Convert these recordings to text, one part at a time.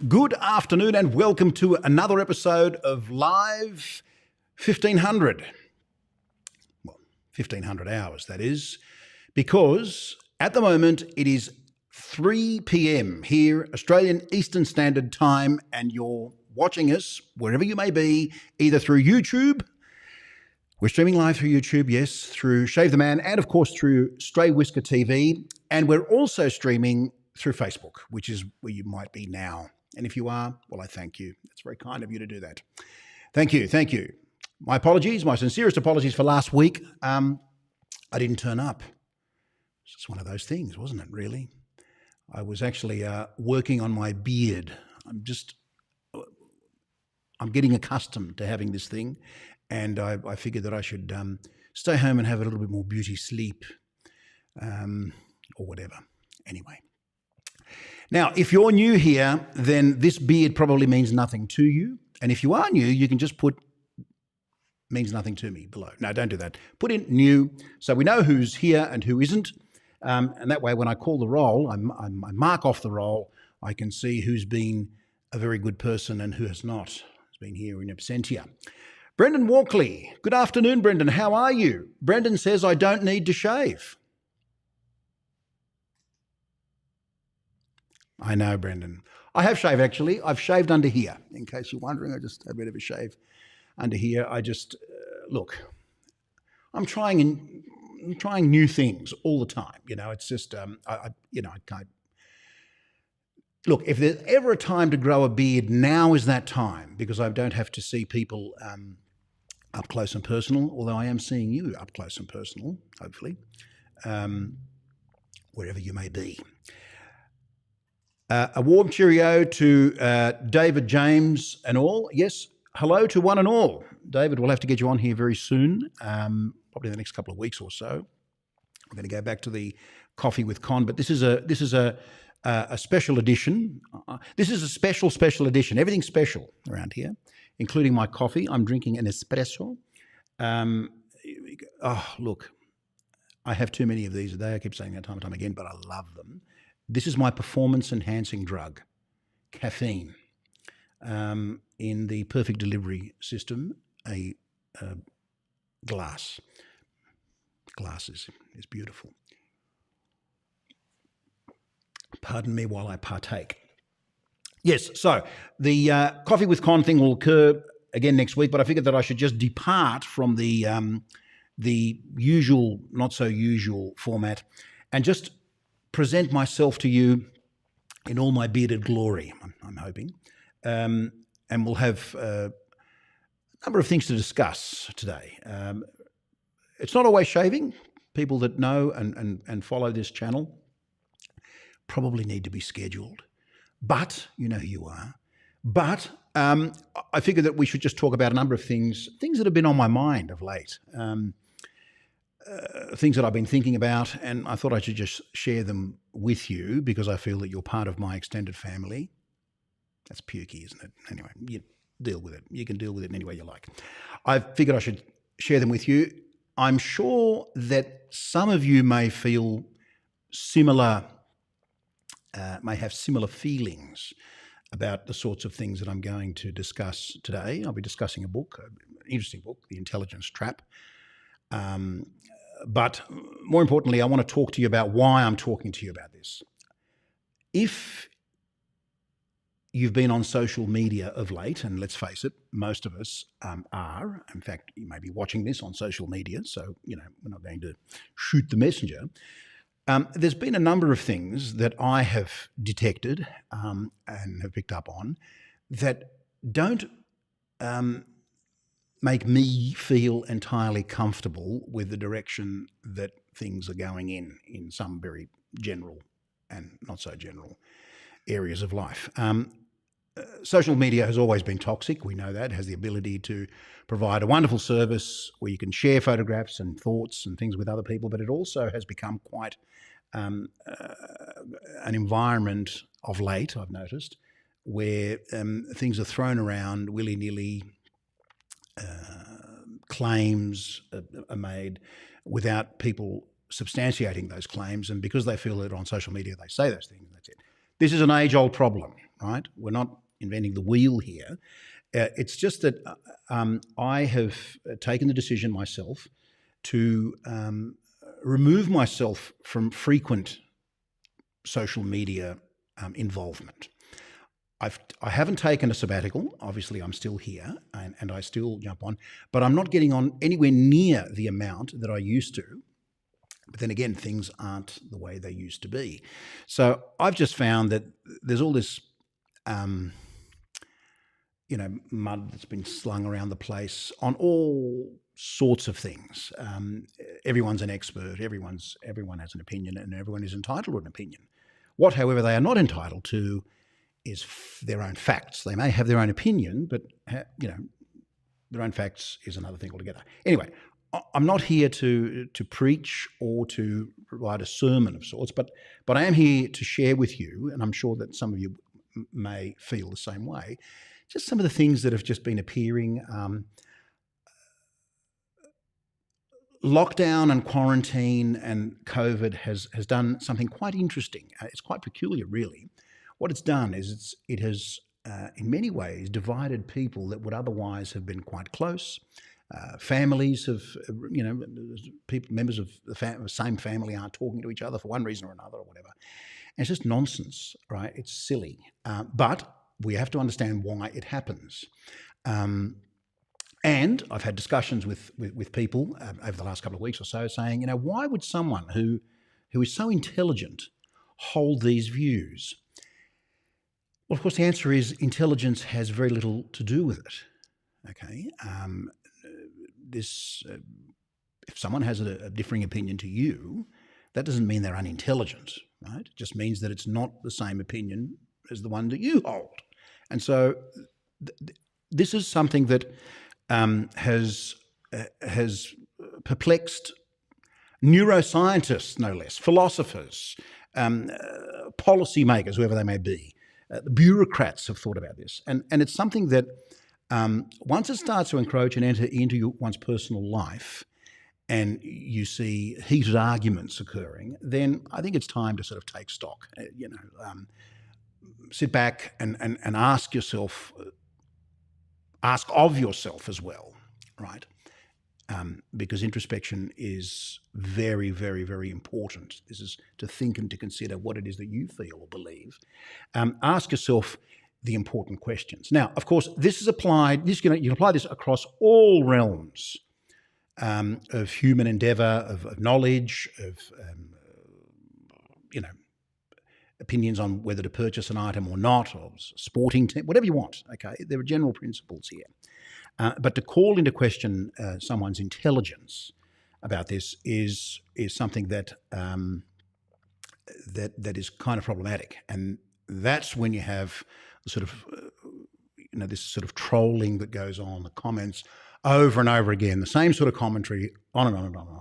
Good afternoon and welcome to another episode of Live 1500. Well, 1500 hours, that is, because at the moment it is 3 p.m. here, Australian Eastern Standard Time, and you're watching us wherever you may be, either through YouTube. We're streaming live through YouTube, yes, through Shave the Man, and of course through Stray Whisker TV. And we're also streaming through Facebook, which is where you might be now. And if you are, well, I thank you. It's very kind of you to do that. Thank you, thank you. My apologies, my sincerest apologies for last week. I didn't turn up. It's just one of those things, wasn't it, really? I was actually working on my beard. I'm getting accustomed to having this thing, and I figured that I should stay home and have a little bit more beauty sleep, or whatever. Anyway. Now, if you're new here, then this beard probably means nothing to you. And if you are new, you can just put means nothing to me below. No, don't do that. Put in new so we know who's here and who isn't. And that way, when I call the roll, I mark off the roll, I can see who's been a very good person and who has not. Has been here in absentia. Brendan Walkley. Good afternoon, Brendan. How are you? Brendan says, I don't need to shave. I know, Brendan. I have shaved, actually. I've shaved under here. In case you're wondering, I just had a bit of a shave under here. I just, look, I'm trying new things all the time. You know, it's just, I can't. Look, if there's ever a time to grow a beard, now is that time, because I don't have to see people up close and personal, although I am seeing you up close and personal, hopefully, wherever you may be. A warm cheerio to David, James and all. Yes, hello to one and all. David, we'll have to get you on here very soon, probably the next couple of weeks or so. We're going to go back to the coffee with Con, but this is a special edition. This is a special edition. Everything's special around here, including my coffee. I'm drinking an espresso. Look, I have too many of these a day. I keep saying that time and time again, but I love them. This is my performance-enhancing drug, caffeine. In the perfect delivery system, a glass. Glass is beautiful. Pardon me while I partake. Yes, so the Coffee with Con thing will occur again next week, but I figured that I should just depart from the usual, not so usual format and just present myself to you in all my bearded glory, I'm hoping. And we'll have a number of things to discuss today. It's not always shaving. People that know and follow this channel probably need to be scheduled. But, you know who you are. But I figured that we should just talk about a number of things that have been on my mind of late. Things that I've been thinking about, and I thought I should just share them with you because I feel that you're part of my extended family. That's pukey, isn't it? Anyway, you deal with it. You can deal with it in any way you like. I figured I should share them with you. I'm sure that some of you may feel similar, may have similar feelings about the sorts of things that I'm going to discuss today. I'll be discussing a book, an interesting book, The Intelligence Trap. But more importantly, I want to talk to you about why I'm talking to you about this. If you've been on social media of late, and let's face it, most of us are. In fact, you may be watching this on social media, so, you know, we're not going to shoot the messenger. There's been a number of things that I have detected and have picked up on that don't make me feel entirely comfortable with the direction that things are going in some very general and not so general areas of life. Social media has always been toxic. We know that. It has the ability to provide a wonderful service where you can share photographs and thoughts and things with other people, but it also has become quite an environment of late, I've noticed, where things are thrown around willy-nilly. Claims are made without people substantiating those claims, and because they feel that on social media they say those things, that's it. This is an age-old problem. right? We're not inventing the wheel here. It's just that I have taken the decision myself to remove myself from frequent social media involvement. I haven't taken a sabbatical. Obviously, I'm still here and I still jump on, but I'm not getting on anywhere near the amount that I used to. But then again, things aren't the way they used to be. So I've just found that there's all this, mud that's been slung around the place on all sorts of things. Everyone's an expert. Everyone has an opinion, and everyone is entitled to an opinion. What, however, they are not entitled to is their own facts. They may have their own opinion, but their own facts is another thing altogether. Anyway, I'm not here to preach or to provide a sermon of sorts, but I am here to share with you, and I'm sure that some of you may feel the same way, just some of the things that have just been appearing. Lockdown and quarantine and COVID has done something quite interesting. It's quite peculiar, really. What it's done is it has, in many ways, divided people that would otherwise have been quite close. Families have, members of the same family aren't talking to each other for one reason or another or whatever. And it's just nonsense, right? It's silly. But we have to understand why it happens. And I've had discussions with people over the last couple of weeks or so saying, why would someone who is so intelligent hold these views? Well, of course, the answer is intelligence has very little to do with it. Okay, if someone has a differing opinion to you, that doesn't mean they're unintelligent, right? It just means that it's not the same opinion as the one that you hold. And so this is something that has perplexed neuroscientists, no less, philosophers, policymakers, whoever they may be. The bureaucrats have thought about this. And it's something that once it starts to encroach and enter into one's personal life and you see heated arguments occurring, then I think it's time to sort of take stock, sit back and ask yourself, ask of yourself as well, right? Because introspection is very, very, very important. This is to think and to consider what it is that you feel or believe. Ask yourself the important questions. Now, of course, this is applied. You can apply this across all realms of human endeavour, of knowledge, of opinions on whether to purchase an item or not, or sporting team, whatever you want. Okay, there are general principles here. But to call into question someone's intelligence about this is something that that is kind of problematic, and that's when you have sort of this sort of trolling that goes on, the comments over and over again, the same sort of commentary on and on and on and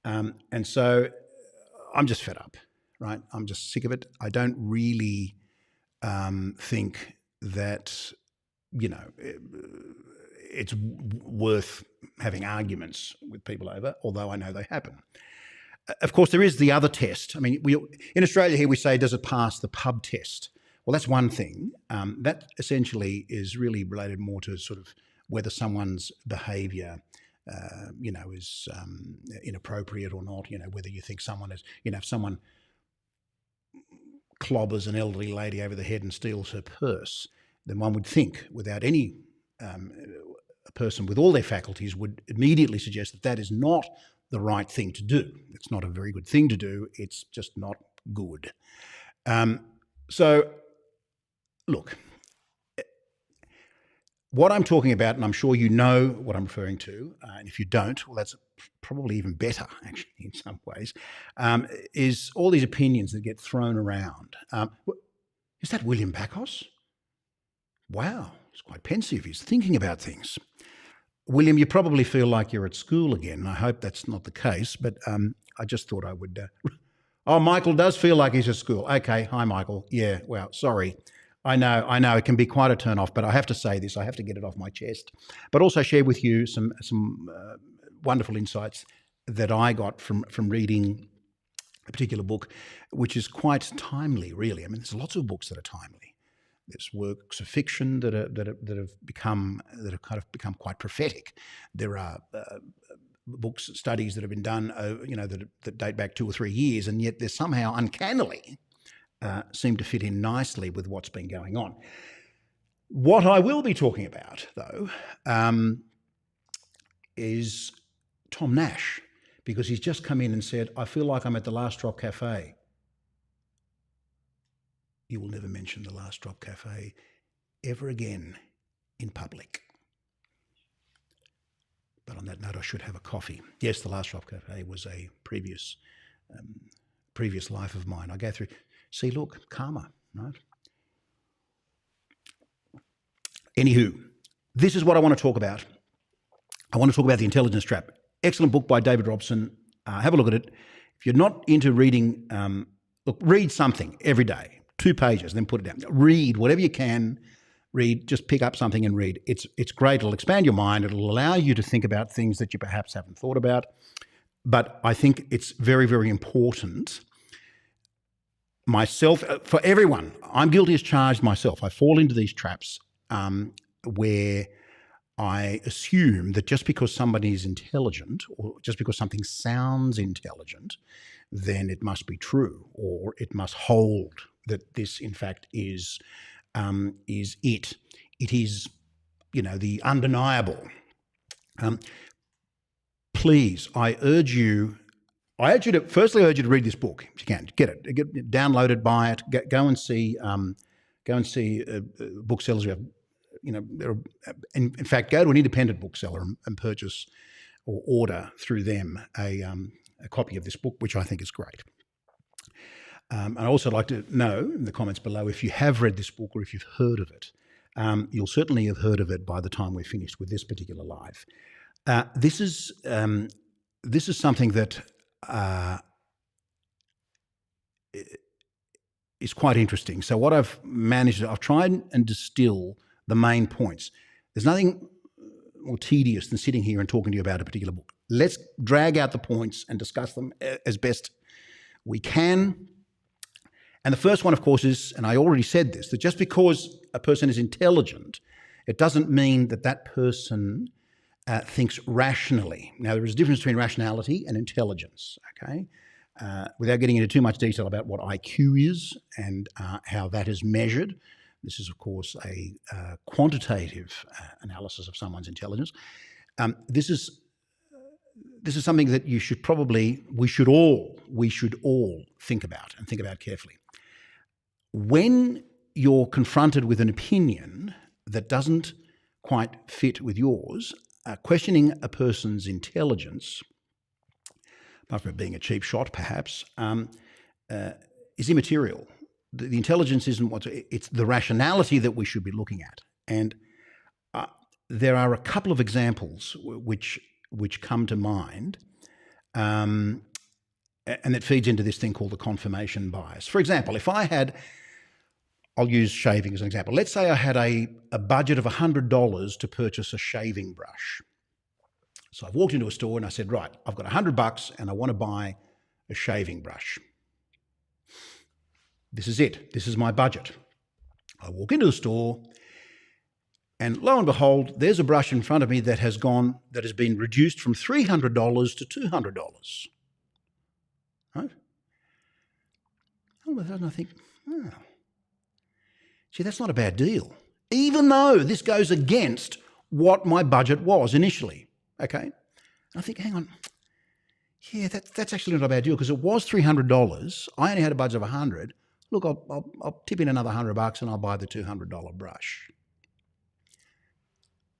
on. And so I'm just fed up, right? I'm just sick of it. I don't really think that it's worth having arguments with people over, although I know they happen. Of course, there is the other test. I mean, in Australia here we say, does it pass the pub test? Well, that's one thing. That essentially is really related more to sort of whether someone's behaviour, is inappropriate or not. Whether you think someone is, if someone clobbers an elderly lady over the head and steals her purse, then one would think, without any a person with all their faculties would immediately suggest that that is not the right thing to do. It's not a very good thing to do. It's just not good. So, look, what I'm talking about, and I'm sure you know what I'm referring to, and if you don't, well, that's probably even better, actually, in some ways, is all these opinions that get thrown around. Is that William Bacchus? Wow, he's quite pensive. He's thinking about things. William, you probably feel like you're at school again, and I hope that's not the case, but I just thought I would... Oh, Michael does feel like he's at school. Okay, hi, Michael. Yeah, well, sorry. I know, it can be quite a turn-off, but I have to say this. I have to get it off my chest, but also share with you some wonderful insights that I got from reading a particular book, which is quite timely, really. I mean, there's lots of books that are timely. There's works of fiction that have kind of become quite prophetic. There are books, studies that have been done, that date back 2 or 3 years, and yet they somehow uncannily seem to fit in nicely with what's been going on. What I will be talking about, though, is Tom Nash, because he's just come in and said, I feel like I'm at the Last Drop Cafe. You will never mention the Last Drop Cafe ever again in public. But on that note, I should have a coffee. Yes, the Last Drop Cafe was a previous life of mine. I go through, see, look, karma, right? Anywho, this is what I want to talk about. I want to talk about The Intelligence Trap. Excellent book by David Robson. Have a look at it. If you're not into reading, read something every day. 2 pages, then put it down. Read whatever you can. Read, just pick up something and read. It's great. It'll expand your mind. It'll allow you to think about things that you perhaps haven't thought about. But I think it's very, very important. Myself, for everyone, I'm guilty as charged myself. I fall into these traps where I assume that just because somebody is intelligent, or just because something sounds intelligent, then it must be true, or it must hold that this, in fact, is it. It is, the undeniable. Please, I urge you to read this book if you can. Get it, download it, buy it. Go and see booksellers who have, in fact, go to an independent bookseller and purchase or order through them a copy of this book, which I think is great. And I also like to know in the comments below if you have read this book or if you've heard of it. You'll certainly have heard of it by the time we're finished with this particular live. This is something that is quite interesting. So what I've tried and distill the main points. There's nothing more tedious than sitting here and talking to you about a particular book. Let's drag out the points and discuss them as best we can. And the first one, of course, is, and I already said this, that just because a person is intelligent, it doesn't mean that that person thinks rationally. Now, there is a difference between rationality and intelligence, okay? Without getting into too much detail about what IQ is and how that is measured, this is, of course, a quantitative analysis of someone's intelligence. This is something that we should all think about and think about carefully. When you're confronted with an opinion that doesn't quite fit with yours, questioning a person's intelligence, apart from it being a cheap shot perhaps, is immaterial. The intelligence isn't it's the rationality that we should be looking at. And there are a couple of examples which come to mind, and it feeds into this thing called the confirmation bias. For example, I'll use shaving as an example. Let's say I had a budget of $100 to purchase a shaving brush. So I've walked into a store and I said, right, I've got $100 and I want to buy a shaving brush. This is it. This is my budget. I walk into the store and lo and behold, there's a brush in front of me that has been reduced from $300 to $200. Right? All of a sudden I think, see, that's not a bad deal, even though this goes against what my budget was initially, okay? And I think, hang on, yeah, that's actually not a bad deal because it was $300. I only had a budget of $100. Look, I'll tip in another $100 and I'll buy the $200 brush.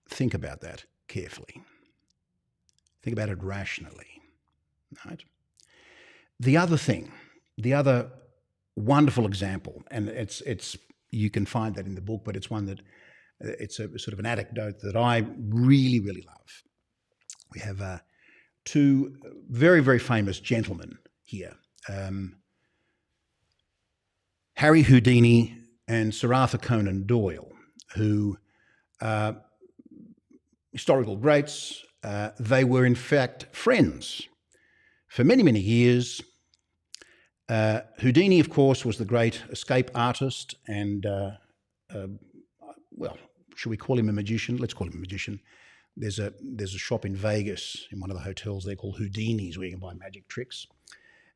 Think about that carefully. Think about it rationally, right? The other wonderful example, and it's you can find that in the book, but it's one that it's a sort of an anecdote that I really, really love. We have 2 very, very famous gentlemen here, Harry Houdini and Sir Arthur Conan Doyle, who are historical greats. They were, in fact, friends for many, many years. Houdini, of course, was the great escape artist and well, should we call him a magician? Let's call him a magician. There's a shop in Vegas in one of the hotels there called Houdini's where you can buy magic tricks.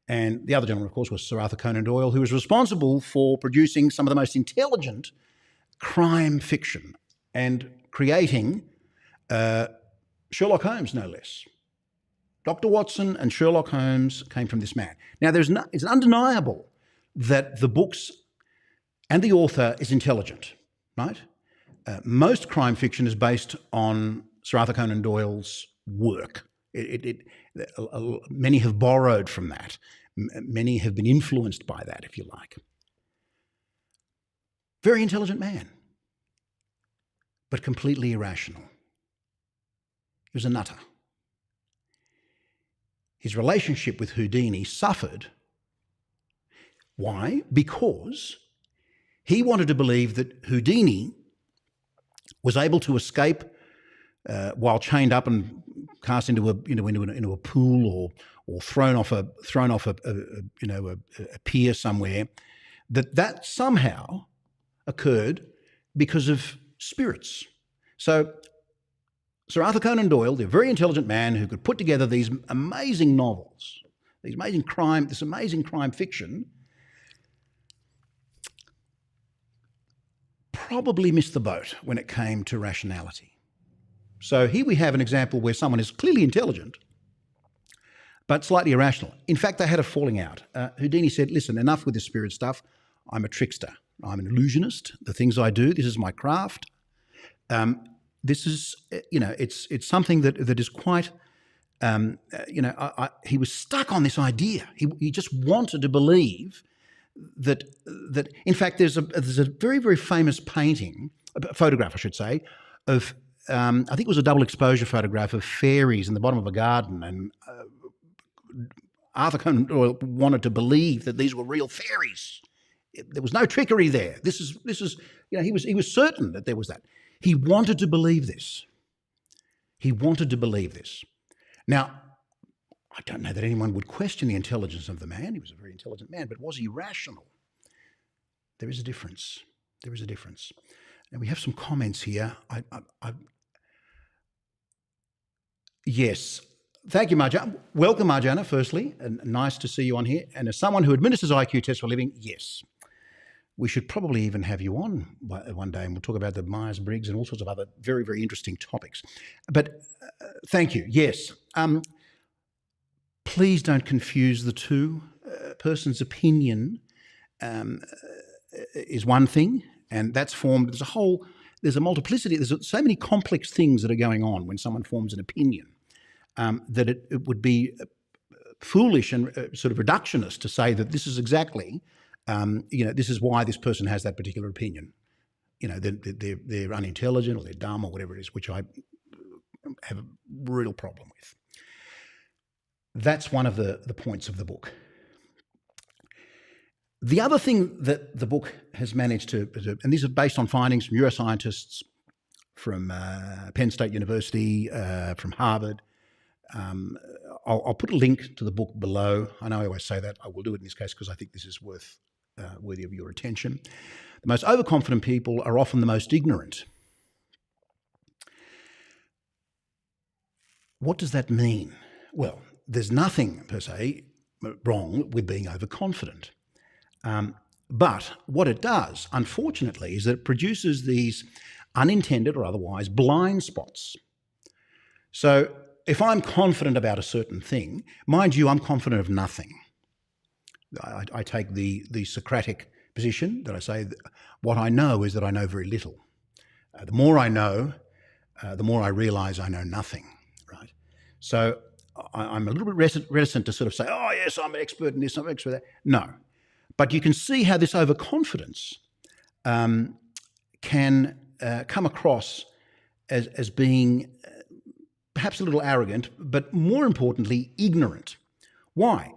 And the other gentleman, of course, was Sir Arthur Conan Doyle, who was responsible for producing some of the most intelligent crime fiction and creating Sherlock Holmes, no less. Dr. Watson and Sherlock Holmes came from this man. Now, it's undeniable that the books and the author is intelligent, right? Most crime fiction is based on Sir Arthur Conan Doyle's work. Many have borrowed from that. Many have been influenced by that, if you like. Very intelligent man, but completely irrational. He was a nutter. His relationship with Houdini suffered. Why? Because he wanted to believe that Houdini was able to escape while chained up and cast into a pool or thrown off a pier somewhere. That somehow occurred because of spirits. So Sir Arthur Conan Doyle, the very intelligent man who could put together these amazing novels, this amazing crime fiction, probably missed the boat when it came to rationality. So here we have an example where someone is clearly intelligent, but slightly irrational. In fact, they had a falling out. Houdini said, listen, enough with the spirit stuff. I'm a trickster. I'm an illusionist. The things I do, this is my craft. This is, it's something that is quite, he was stuck on this idea. He just wanted to believe that in fact, there's a very, very famous photograph, I should say, of, I think it was a double exposure photograph of fairies in the bottom of a garden, and Arthur Conan Doyle wanted to believe that these were real fairies. There was no trickery there. This is, he was certain that there was that. He wanted to believe this. He wanted to believe this. Now, I don't know that anyone would question the intelligence of the man. He was a very intelligent man, but was he rational? There is a difference. There is a difference. And we have some comments here. Yes. Thank you, Marjana. Welcome, Marjana, firstly, and nice to see you on here. And as someone who administers IQ tests for a living, yes. We should probably even have you on one day, and we'll talk about the Myers-Briggs and all sorts of other very, very interesting topics. But thank you. Yes. Please don't confuse the two. A person's opinion is one thing, and that's formed. There's a multiplicity. There's so many complex things that are going on when someone forms an opinion that it would be foolish and sort of reductionist to say that this is exactly, this is why this person has that particular opinion. They're unintelligent or they're dumb or whatever it is, which I have a real problem with. That's one of the points of the book. The other thing that the book has managed to, and these are based on findings from neuroscientists from Penn State University, from Harvard. I'll put a link to the book below. I know I always say that. I will do it in this case because I think this is worthy of your attention. The most overconfident people are often the most ignorant. What does that mean? Well, there's nothing per se wrong with being overconfident. But what it does, unfortunately, is that it produces these unintended or otherwise blind spots. So if I'm confident about a certain thing, mind you, I'm confident of nothing. I take the Socratic position that I say that what I know is that I know very little. The more I know, the more I realise I know nothing, right? So I'm a little bit reticent to sort of say, oh, yes, I'm an expert in this, I'm an expert in that. No. But you can see how this overconfidence can come across as being perhaps a little arrogant, but more importantly, ignorant. Why?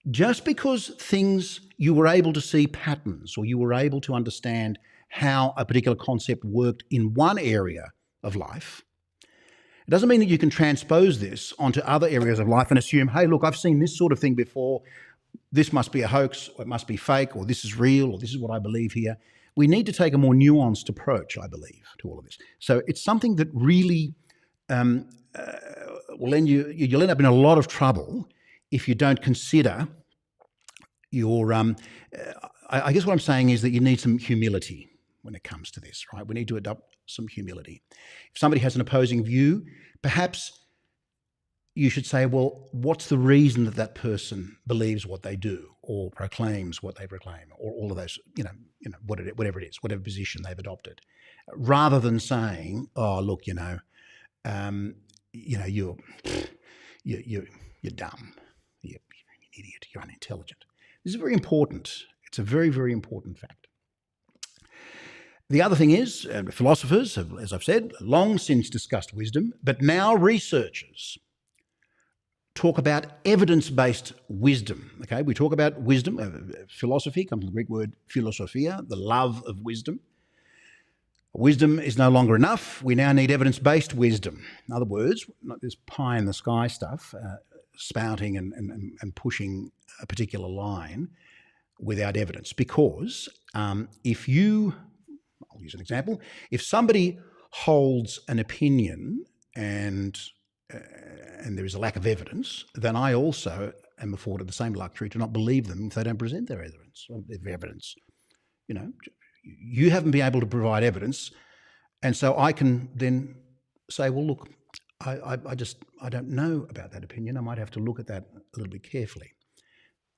Just because you were able to see patterns or you were able to understand how a particular concept worked in one area of life, it doesn't mean that you can transpose this onto other areas of life and assume, hey, look, I've seen this sort of thing before. This must be a hoax, or it must be fake, or this is real, or this is what I believe here. we need to take a more nuanced approach, I believe, to all of this. So it's something that really will end you'll end up in a lot of trouble if you don't consider your. I guess what I'm saying is that you need some humility when it comes to this, right? We need to adopt some humility. If somebody has an opposing view, perhaps you should say, well, what's the reason that that person believes what they do or proclaims what they proclaim, or all of those, whatever it is, whatever position they've adopted, rather than saying, oh, look, you're dumb, you're an idiot, you're unintelligent. This is very important. It's a very, very important fact. The other thing is, philosophers have, as I've said, long since discussed wisdom, but now researchers talk about evidence-based wisdom. Okay, we talk about wisdom. Philosophy comes from the Greek word philosophia, the love of wisdom. Wisdom is no longer enough. We now need evidence-based wisdom. In other words, not this pie-in-the-sky stuff, spouting and pushing a particular line without evidence. Because I'll use an example. If somebody holds an opinion and there is a lack of evidence, then I also am afforded the same luxury to not believe them if they don't present their evidence. You haven't been able to provide evidence, and so I can then say, well, look, I don't know about that opinion. I might have to look at that a little bit carefully.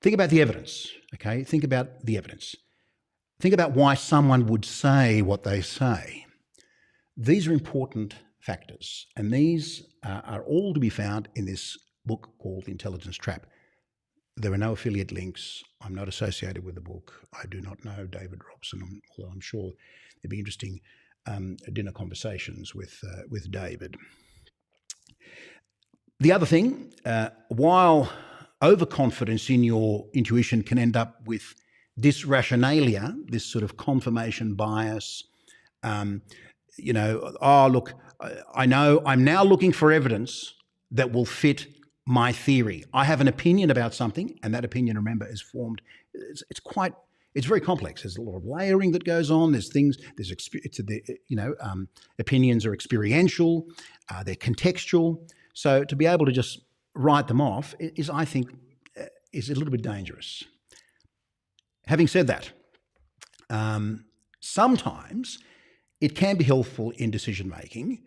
Think about the evidence, okay? Think about the evidence. Think about why someone would say what they say. These are important factors, and these are all to be found in this book called The Intelligence Trap. There are no affiliate links. I'm not associated with the book. I do not know David Robson, although I'm sure there'd be interesting dinner conversations with David. The other thing, while overconfidence in your intuition can end up with dysrationalia, this sort of confirmation bias, look, I know I'm now looking for evidence that will fit my theory. I have an opinion about something, and that opinion, remember, is formed. It's very complex. There's a lot of layering that goes on. There's things. Opinions are experiential. They're contextual. So to be able to just write them off is, I think, is a little bit dangerous. Having said that, sometimes it can be helpful in decision-making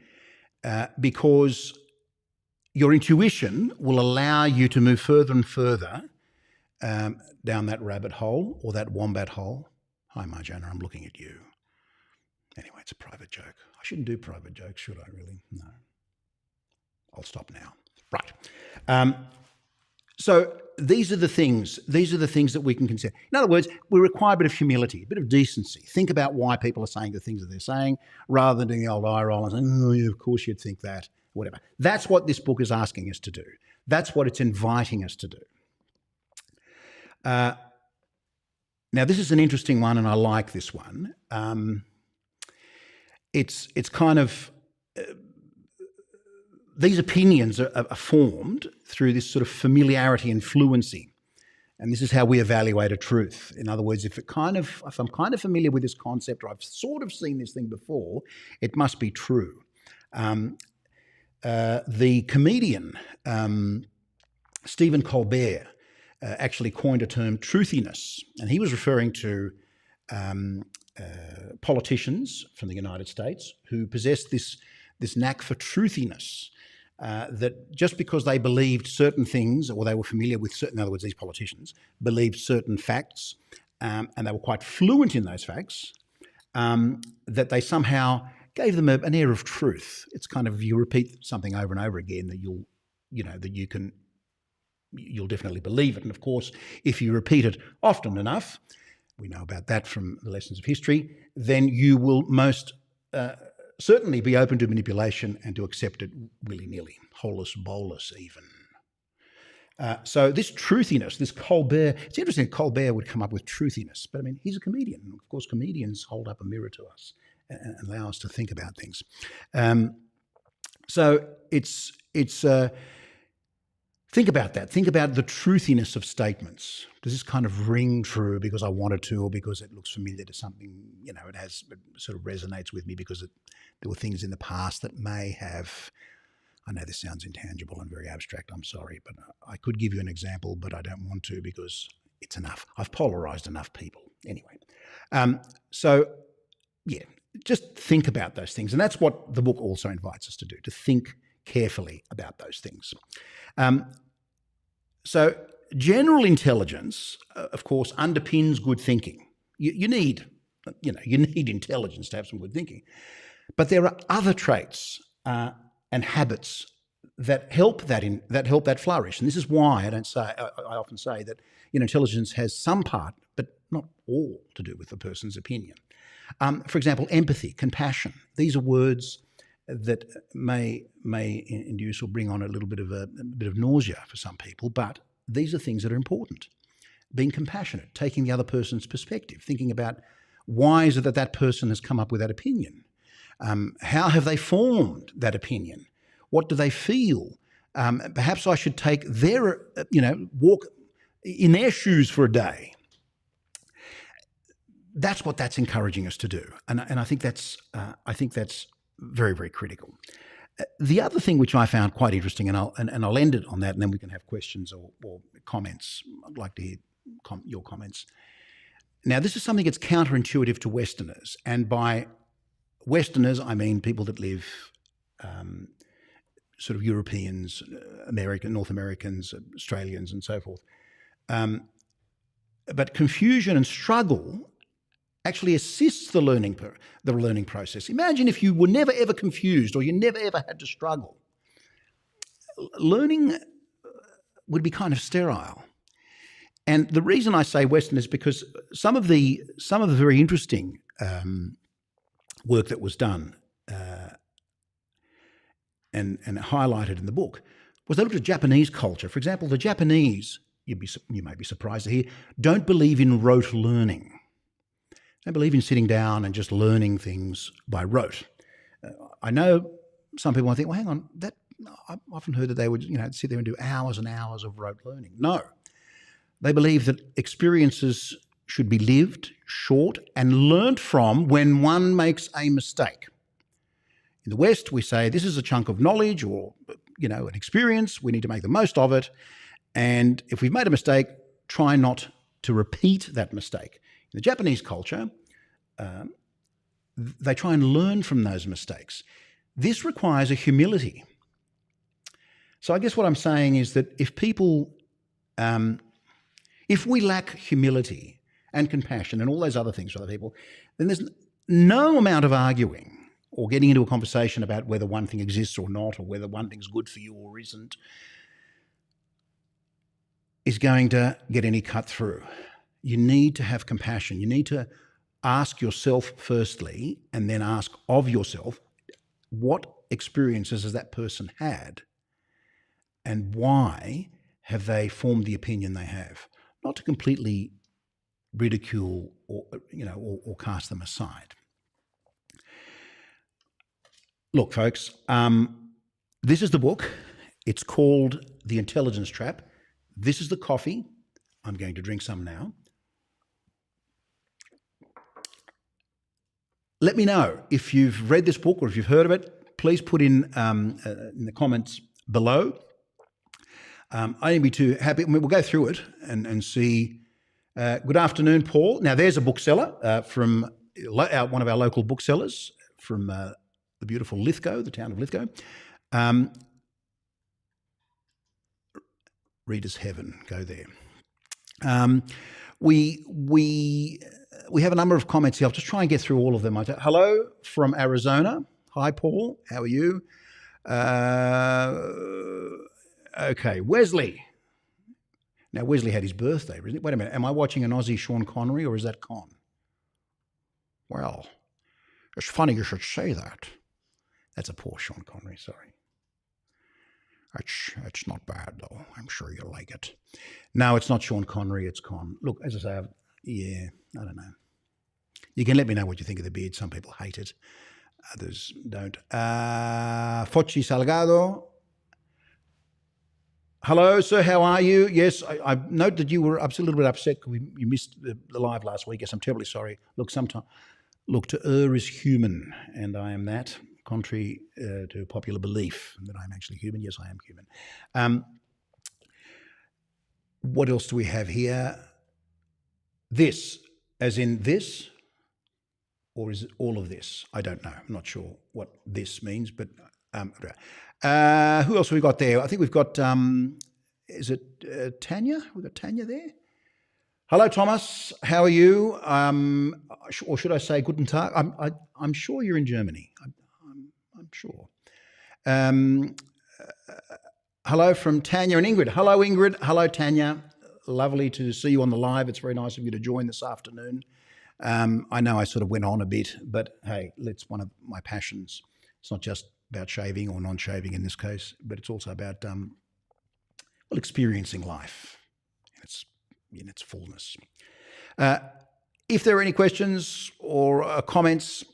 because your intuition will allow you to move further and further down that rabbit hole or that wombat hole. Hi, Marjana, I'm looking at you. Anyway, it's a private joke. I shouldn't do private jokes, should I really? No. I'll stop now. Right. So these are the things that we can consider. In other words, we require a bit of humility, a bit of decency. Think about why people are saying the things that they're saying, rather than doing the old eye roll and saying, oh, yeah, of course you'd think that, whatever. That's what this book is asking us to do. That's what it's inviting us to do. Now, this is an interesting one, and I like this one. It's kind of... these opinions are formed through this sort of familiarity and fluency. And this is how we evaluate a truth. In other words, if I'm kind of familiar with this concept, or I've sort of seen this thing before, it must be true. The comedian Stephen Colbert actually coined a term, truthiness, and he was referring to politicians from the United States who possessed this knack for truthiness. That just because they believed certain things, or they were familiar with certain, in other words, these politicians believed certain facts, and they were quite fluent in those facts, that they somehow gave them an air of truth. It's kind of, you repeat something over and over again that you'll definitely believe it. And of course, if you repeat it often enough, we know about that from the lessons of history, then you will most certainly be open to manipulation and to accept it willy-nilly, holus bolus even. So this truthiness, this Colbert, it's interesting that Colbert would come up with truthiness, but I mean, he's a comedian. Of course, comedians hold up a mirror to us and allow us to think about things. So it's Think about that. Think about the truthiness of statements. Does this kind of ring true because I wanted to, or because it looks familiar to something, it sort of resonates with me because there were things in the past that may have, I know this sounds intangible and very abstract, I'm sorry, but I could give you an example, but I don't want to because it's enough. I've polarized enough people. Anyway, just think about those things. And that's what the book also invites us to do, to think carefully about those things. So general intelligence, of course, underpins good thinking. You need intelligence to have some good thinking. But there are other traits and habits that help that flourish. And this is why I often say that intelligence has some part, but not all, to do with the person's opinion. For example, empathy, compassion. These are words that may induce or bring on a bit of nausea for some people, but these are things that are important. Being compassionate, taking the other person's perspective, thinking about why is it that person has come up with that opinion? How have they formed that opinion? What do they feel? Perhaps I should take their, walk in their shoes for a day. That's what that's encouraging us to do, and I think that's very, very critical. The other thing which I found quite interesting, and I'll end it on that, and then we can have questions or comments. I'd like to hear your comments. Now, this is something that's counterintuitive to Westerners, and by Westerners I mean people that live, sort of Europeans, North Americans, Australians, and so forth. But confusion and struggle actually assists the learning process. Imagine if you were never ever confused or you never ever had to struggle. Learning would be kind of sterile. And the reason I say Western is because some of the very interesting work that was done and highlighted in the book was they looked at Japanese culture. For example, the Japanese, you may be surprised to hear, don't believe in rote learning. They believe in sitting down and just learning things by rote. I know some people might think, well, hang on, I've often heard that they would sit there and do hours and hours of rote learning. No. They believe that experiences should be lived, short, and learnt from when one makes a mistake. In the West, we say this is a chunk of knowledge or an experience. We need to make the most of it. And if we've made a mistake, try not to repeat that mistake. In the Japanese culture, they try and learn from those mistakes. This requires a humility. So I guess what I'm saying is that if we lack humility and compassion and all those other things for other people, then there's no amount of arguing or getting into a conversation about whether one thing exists or not, or whether one thing's good for you or isn't, is going to get any cut through. You need to have compassion. You need to ask yourself firstly, and then ask of yourself, what experiences has that person had, and why have they formed the opinion they have? Not to completely ridicule or cast them aside. Look, folks, this is the book. It's called The Intelligence Trap. This is the coffee. I'm going to drink some now. Let me know if you've read this book or if you've heard of it. Please put in the comments below. I won't be too happy. We'll go through it and see. Good afternoon, Paul. Now, there's a bookseller from one of our local booksellers from the beautiful Lithgow, the town of Lithgow. Reader's Heaven. Go there. We have a number of comments here. I'll just try and get through all of them. Hello from Arizona. Hi, Paul. How are you? Okay, Wesley. Now, Wesley had his birthday, isn't it? Wait a minute. Am I watching an Aussie Sean Connery or is that Con? Well, it's funny you should say that. That's a poor Sean Connery, sorry. It's not bad, though. I'm sure you'll like it. No, it's not Sean Connery, it's Con. Look, as I say, I don't know. You can let me know what you think of the beard. Some people hate it. Others don't. Fochi Salgado. Hello, sir. How are you? Yes, I note that you were a little bit upset because you missed the live last week. Yes, I'm terribly sorry. Look, to err is human, and I am that, contrary to popular belief that I'm actually human. Yes, I am human. What else do we have here? This, as in this, or is it all of this? I don't know. I'm not sure what this means, but who else have we got there? I think we've got, is it Tanya? We've got Tanya there. Hello, Thomas. How are you? Or should I say Guten Tag? I'm sure you're in Germany. I'm sure. Hello from Tanya and Ingrid. Hello, Ingrid. Hello, Tanya. Lovely to see you on the live. It's very nice of you to join this afternoon. I know I sort of went on a bit, but hey, it's one of my passions. It's not just about shaving or non-shaving in this case, but it's also about experiencing life in its fullness. If there are any questions or comments,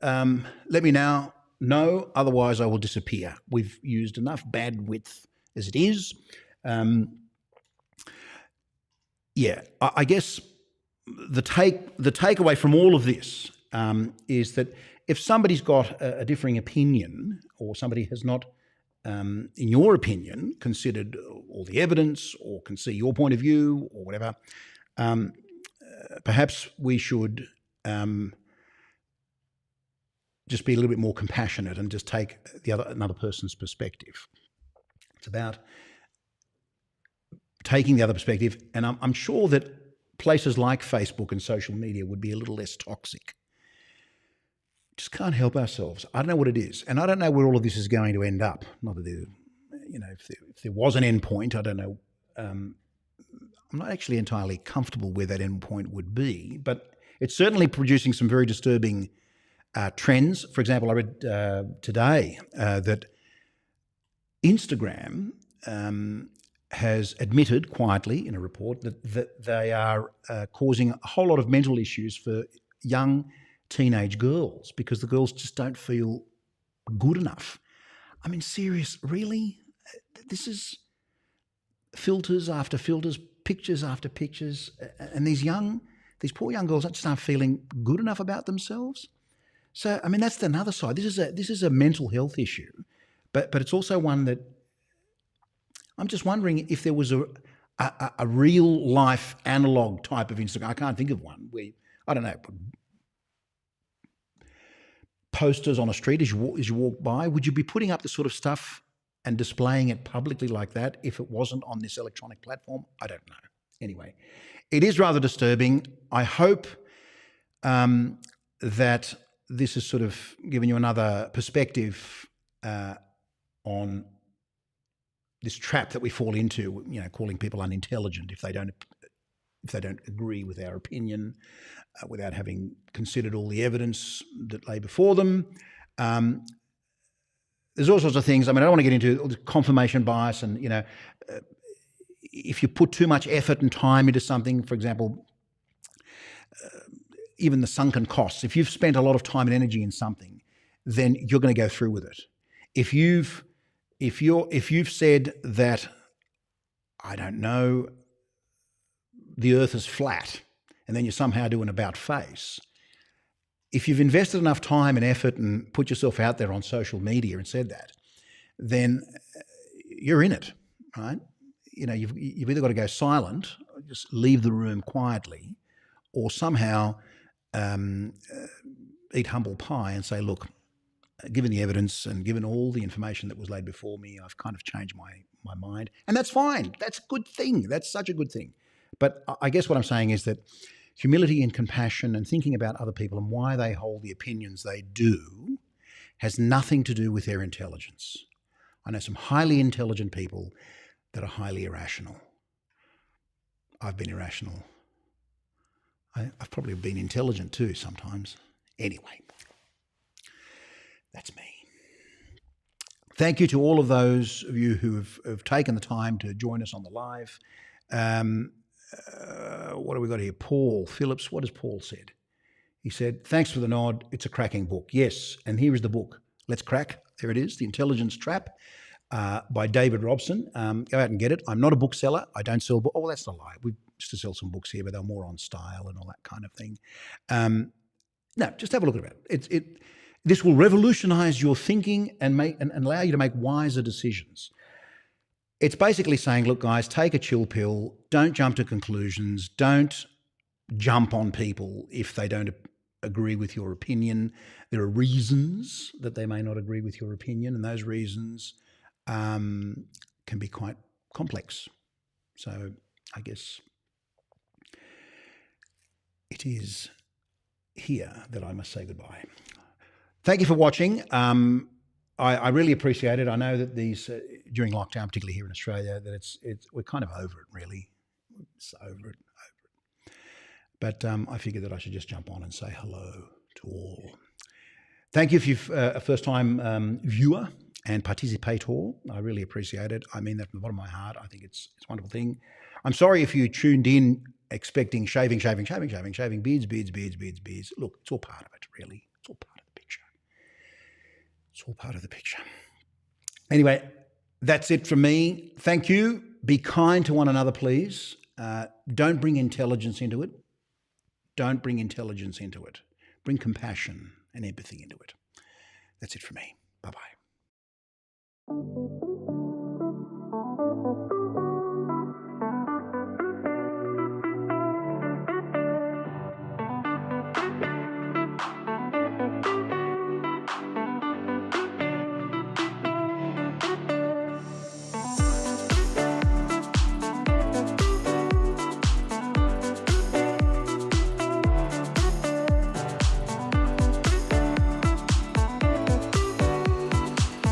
let me now know. Otherwise, I will disappear. We've used enough bandwidth as it is. I guess the takeaway from all of this is that if somebody's got a differing opinion, or somebody has not, in your opinion, considered all the evidence or can see your point of view or whatever, perhaps we should just be a little bit more compassionate and just take another person's perspective. It's about taking the other perspective, and I'm sure that places like Facebook and social media would be a little less toxic. Just can't help ourselves. I don't know what it is, and I don't know where all of this is going to end up. Not that if there was an end point, I don't know. I'm not actually entirely comfortable where that end point would be, but it's certainly producing some very disturbing trends. For example, I read today that Instagram has admitted quietly in a report that they are causing a whole lot of mental issues for young teenage girls because the girls just don't feel good enough. I mean, serious, really? This is filters after filters, pictures after pictures, and these poor young girls just aren't feeling good enough about themselves. So, I mean, that's another side. This is a mental health issue, but it's also one that I'm just wondering if there was a real life analog type of Instagram. I can't think of one where, I don't know, posters on a street as you walk by. Would you be putting up the sort of stuff and displaying it publicly like that if it wasn't on this electronic platform? I don't know. Anyway, it is rather disturbing. I hope that this has sort of given you another perspective on this trap that we fall into, calling people unintelligent if they don't agree with our opinion, without having considered all the evidence that lay before them. There's all sorts of things. I mean, I don't want to get into all the confirmation bias and, if you put too much effort and time into something, for example, even the sunken costs, if you've spent a lot of time and energy in something, then you're going to go through with it. If you've said that, I don't know, the earth is flat, and then you somehow do an about face, if you've invested enough time and effort and put yourself out there on social media and said that, then you're in it, right? You've either got to go silent, just leave the room quietly, or somehow eat humble pie and say, look, given the evidence and given all the information that was laid before me, I've kind of changed my mind. And that's fine. That's a good thing. That's such a good thing. But I guess what I'm saying is that humility and compassion and thinking about other people and why they hold the opinions they do has nothing to do with their intelligence. I know some highly intelligent people that are highly irrational. I've been irrational. I've probably been intelligent too sometimes. Anyway, that's me. Thank you to all of those of you who have taken the time to join us on the live. What have we got here? Paul Phillips, what has Paul said? He said, thanks for the nod. It's a cracking book. Yes, and here is the book. Let's crack. There it is, The Intelligence Trap. by David Robson. Go out and get it. I'm not a bookseller. I don't sell books. Oh, that's a lie. We used to sell some books here, but they're more on style and all that kind of thing. No, just have a look at it. This will revolutionise your thinking and allow you to make wiser decisions. It's basically saying, look, guys, take a chill pill. Don't jump to conclusions. Don't jump on people if they don't agree with your opinion. There are reasons that they may not agree with your opinion, and those reasons can be quite complex. So I guess it is here that I must say goodbye. Thank you for watching. I really appreciate it. I know that these during lockdown, particularly here in Australia, that we're kind of over it, really. It's over it. But I figured that I should just jump on and say hello to all. Thank you if you're a first-time viewer and participator. I really appreciate it. I mean that from the bottom of my heart. I think it's a wonderful thing. I'm sorry if you tuned in expecting shaving, beards. Look, it's all part of it, really. It's all part of the picture. It's all part of the picture. Anyway, that's it from me. Thank you. Be kind to one another, please. Don't bring intelligence into it. Don't bring intelligence into it. Bring compassion and empathy into it. That's it for me. Bye-bye.